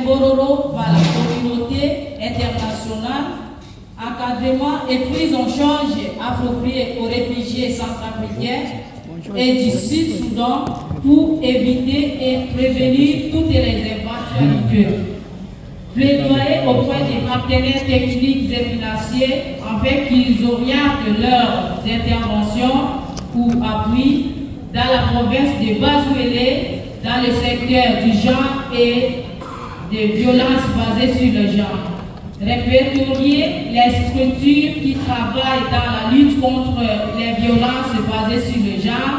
Bororo par la communauté internationale, encadrement et prise en charge appropriée aux réfugiés centrafricains et du Sud-Soudan pour éviter et prévenir toutes les éventualités. Plaidoyer auprès des partenaires techniques et financiers afin qu'ils orientent leurs interventions ou appuis dans la province de Basuélé, dans le secteur du genre et des violences basées sur le genre. Répertorier les structures qui travaillent dans la lutte contre les violences basées sur le genre,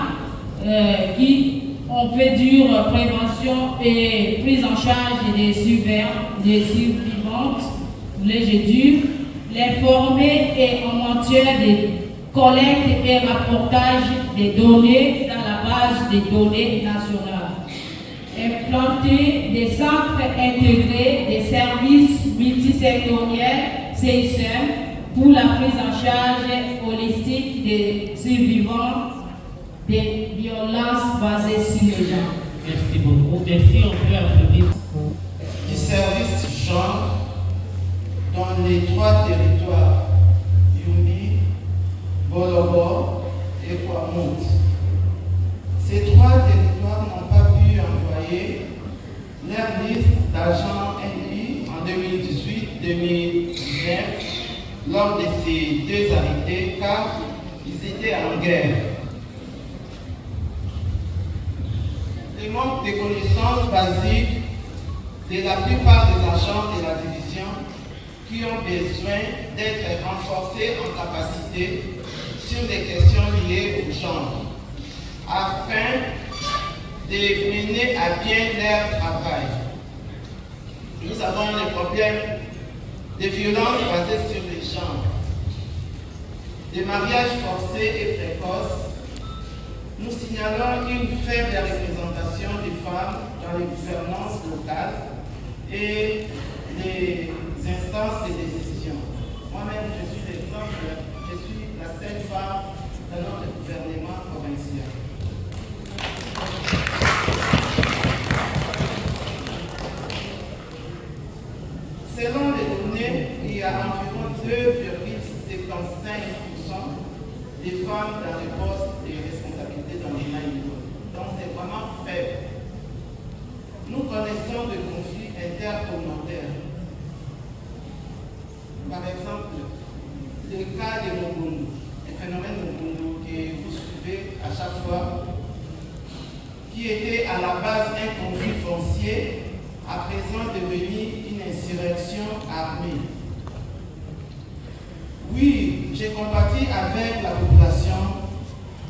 qui ont fait dure prévention et prise en charge des survivantes, les former et en matière de collecte et rapportage des données dans la base des données nationales. Implanter des centres intégrés des services multisectoriels CISM pour la prise en charge holistique des survivants des violences basées sur le genre. Merci beaucoup. Merci, on peut applaudir. Du service genre dans les 3 territoires, Yumbi, Bolobo et Kwamut. Ces 3 territoires n'ont pas pu envoyer leur liste d'agents NI en 2018-2019 lors de ces 2 arrêtés car ils étaient en guerre. Le manque de connaissances basiques de la plupart des agents de la division qui ont besoin d'être renforcés en capacité sur des questions liées au genre, afin de mener à bien leur travail. Nous avons les problèmes de violences basées sur le genre, de mariages forcés et précoces. Nous signalons une faible représentation des femmes dans les gouvernances locales et les instances de décision. Moi-même, je suis l'exemple, je suis la seule femme dans notre gouvernement provincial. Selon les données, il y a environ 2,75% des femmes dans les postes de responsabilité dans les maillots. Donc c'est vraiment faible. Nous connaissons des conflits intercommunautaires. Par exemple, le cas de Mogundu, le phénomène Mogundu que vous suivez à chaque fois, qui était à la base un conflit foncier, à présent devenu une insurrection armée. Oui, j'ai combattu avec la population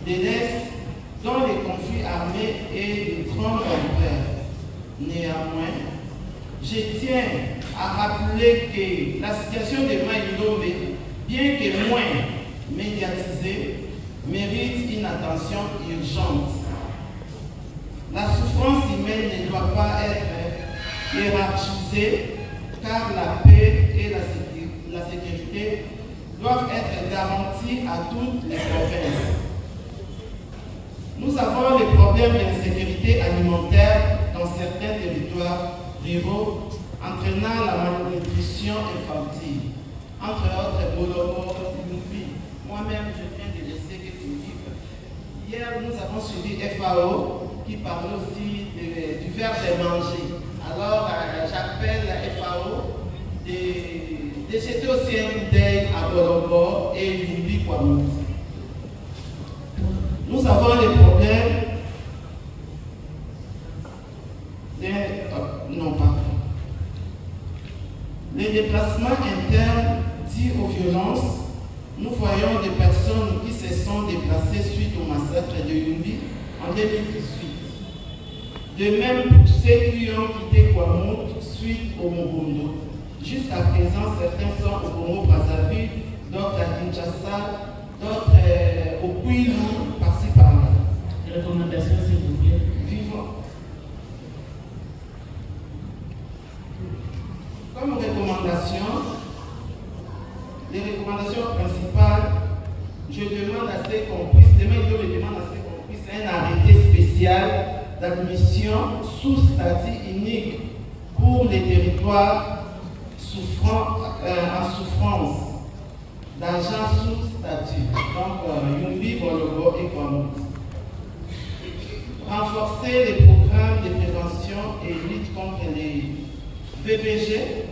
de l'Est dont les conflits armés est de grande ampleur. Néanmoins, je tiens à rappeler que la situation de Maïdombe, bien que moins médiatisée, mérite une attention urgente. La souffrance humaine ne doit pas être hiérarchisée car la paix et la sécurité doivent être garanties à toutes les provinces. Nous avons les problèmes d'insécurité alimentaire dans certains territoires ruraux, entraînant la malnutrition infantile. Entre autres, Bolobo, Lumbi. Moi-même, je viens de laisser quelques livres. Hier, nous avons suivi FAO qui parlait aussi du verbe de manger. Alors, j'appelle la FAO de jeter aussi un coup d'œil à Bolobo et Lumbi Kwamut. Nous avons les problèmes les déplacements internes dits aux violences. Nous voyons des personnes qui se sont déplacées suite au massacre de Yumbi en 2018. De même pour ceux qui ont quitté Kwamut suite au Mobondo. Jusqu'à présent, certains sont au Congo-Brazzaville, d'autres à Kinshasa, d'autres au Kwilu, par-ci par-là. Recommandation, s'il vous plaît. Vivant. Comme recommandation, les recommandations principales, je demande à ce qu'on puisse, un arrêté spécial d'admission sous statut unique pour les des territoires en souffrance d'agents sous statut, donc Yumbi, Bologo et Kwamut. Renforcer les programmes de prévention et lutte contre les VPG,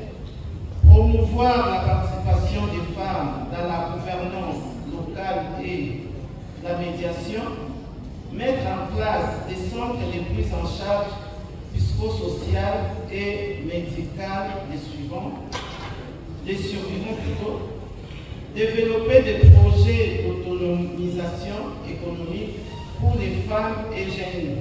promouvoir la participation des femmes dans la gouvernance locale et la médiation, mettre en place des centres de prise en charge psychosociale et médicale des survivants plutôt, développer des projets d'autonomisation économique pour les femmes et jeunes